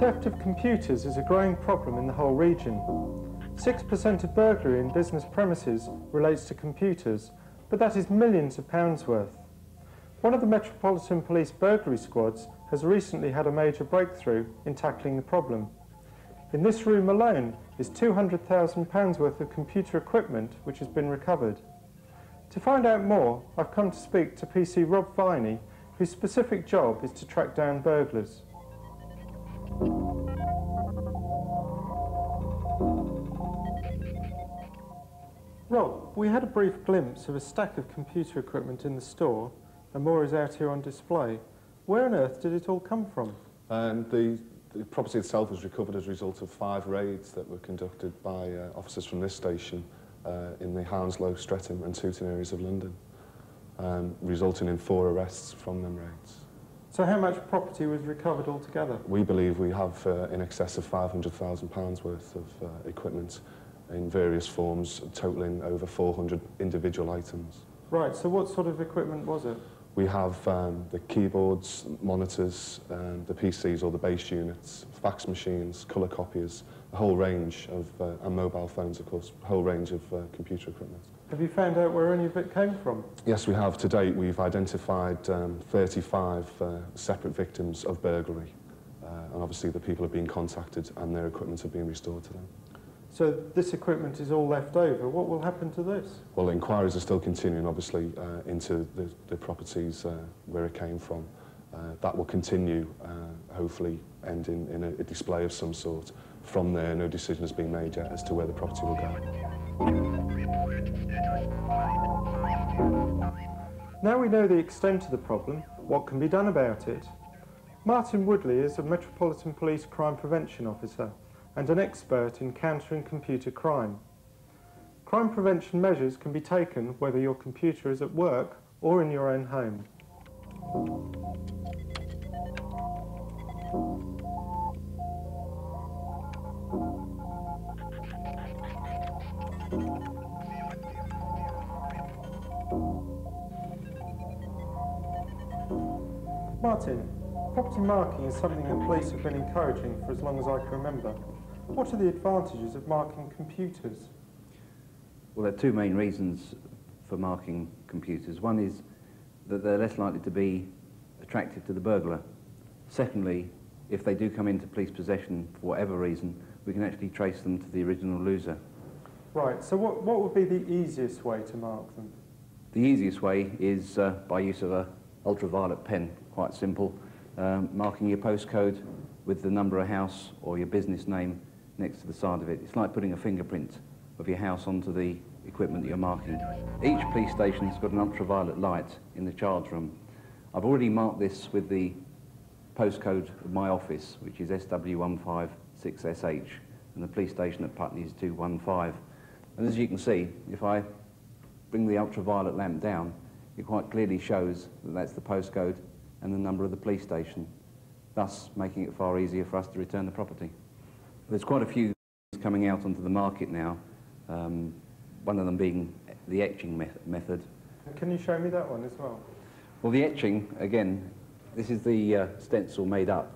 Theft of computers is a growing problem in the whole region. 6% of burglary in business premises relates to computers, but that is millions of pounds worth. One of the Metropolitan Police burglary squads has recently had a major breakthrough in tackling the problem. In this room alone is £200,000 worth of computer equipment which has been recovered. To find out more, I've come to speak to PC Rob Viney, whose specific job is to track down burglars. Rob, we had a brief glimpse of a stack of computer equipment in the store, and more is out here on display. Where on earth did it all come from? The property itself was recovered as a result of 5 raids that were conducted by officers from this station in the Hounslow, Streatham and Tooting areas of London, resulting in 4 arrests from them raids. So how much property was recovered altogether? We believe we have in excess of £500,000 worth of equipment in various forms, totalling over 400 individual items. Right, so what sort of equipment was it? We have the keyboards, monitors, the PCs or the base units, fax machines, colour copiers, a whole range of, and mobile phones of course, a whole range of computer equipment. Have you found out where any of it came from? Yes, we have. To date, we've identified 35 separate victims of burglary. And obviously the people have been contacted and their equipment have been restored to them. So this equipment is all left over. What will happen to this? Well, inquiries are still continuing, obviously, into the properties where it came from. That will continue, hopefully, end in a display of some sort. From there, no decision has been made yet as to where the property will go. Now we know the extent of the problem, what can be done about it? Martin Woodley is a Metropolitan Police Crime Prevention Officer and an expert in countering computer crime. Crime prevention measures can be taken whether your computer is at work or in your own home. Martin, property marking is something that police have been encouraging for as long as I can remember. What are the advantages of marking computers? Well, there are 2 main reasons for marking computers. One is that they're less likely to be attractive to the burglar. Secondly, if they do come into police possession for whatever reason, we can actually trace them to the original loser. Right, so what would be the easiest way to mark them? The easiest way is by use of an ultraviolet pen, quite simple, marking your postcode with the number of house or your business name next to the side of it. It's like putting a fingerprint of your house onto the equipment that you're marking. Each police station's got an ultraviolet light in the charge room. I've already marked this with the postcode of my office, which is SW156SH, and the police station at Putney is 215. And as you can see, if I bring the ultraviolet lamp down, it quite clearly shows that that's the postcode and the number of the police station, thus making it far easier for us to return the property. There's quite a few coming out onto the market now, one of them being the etching method. Can you show me that one as well? Well, the etching, again, this is the stencil made up,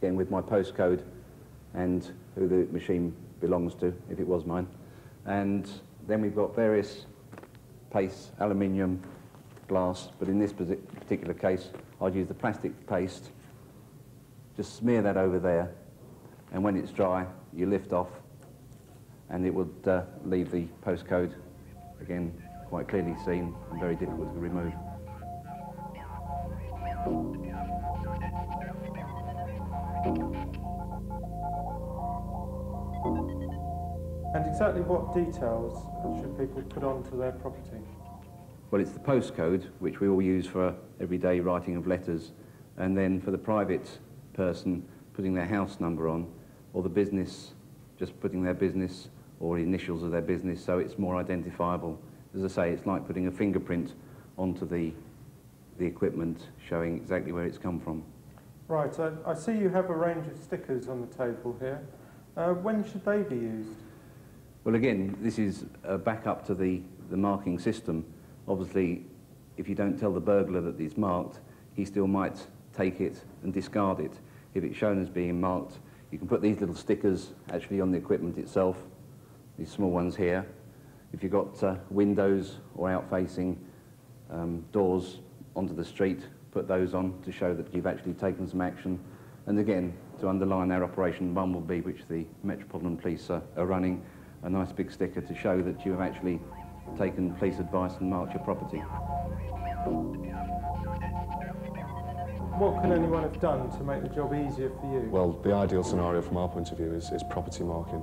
again with my postcode and who the machine belongs to, if it was mine. And then we've got various paste, aluminium, glass, but in this particular case, I'd use the plastic paste, just smear that over there, and when it's dry, you lift off, and it would leave the postcode, again, quite clearly seen and very difficult to remove. And exactly what details should people put onto their property? Well, it's the postcode, which we all use for everyday writing of letters, and then for the private person, putting their house number on, or the business, just putting their business or initials of their business, so it's more identifiable. As I say, it's like putting a fingerprint onto the equipment, showing exactly where it's come from. Right, I see you have a range of stickers on the table here. When should they be used? Well, again, this is a backup to the marking system. Obviously, if you don't tell the burglar that it's marked, he still might take it and discard it. If it's shown as being marked, You can put these little stickers actually on the equipment itself, these small ones here. If you've got windows or out-facing doors onto the street, put those on to show that you've actually taken some action. And again, to underline our Operation Bumblebee, which the Metropolitan Police are running, a nice big sticker to show that you have actually taken police advice and marked your property. What can anyone have done to make the job easier for you? Well, the ideal scenario from our point of view is property marking,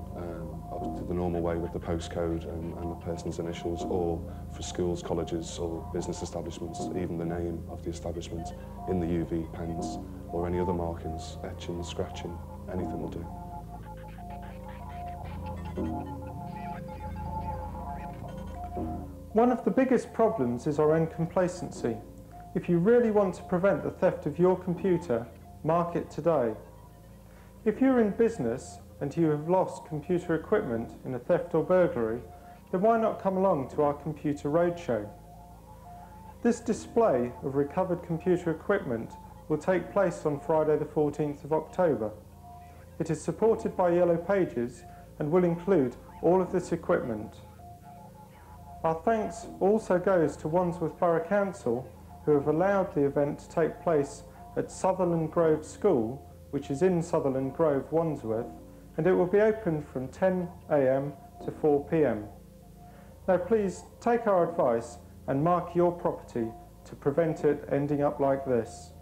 obviously the normal way with the postcode and the person's initials, or for schools, colleges or business establishments, even the name of the establishment in the UV pens or any other markings, etching, scratching, anything will do. One of the biggest problems is our own complacency. If you really want to prevent the theft of your computer, mark it today. If you're in business and you have lost computer equipment in a theft or burglary, then why not come along to our computer roadshow? This display of recovered computer equipment will take place on Friday the 14th of October. It is supported by Yellow Pages and will include all of this equipment. Our thanks also goes to Wandsworth Borough Council, who have allowed the event to take place at Sutherland Grove School, which is in Sutherland Grove, Wandsworth, and it will be open from 10 AM to 4 PM. Now please take our advice and mark your property to prevent it ending up like this.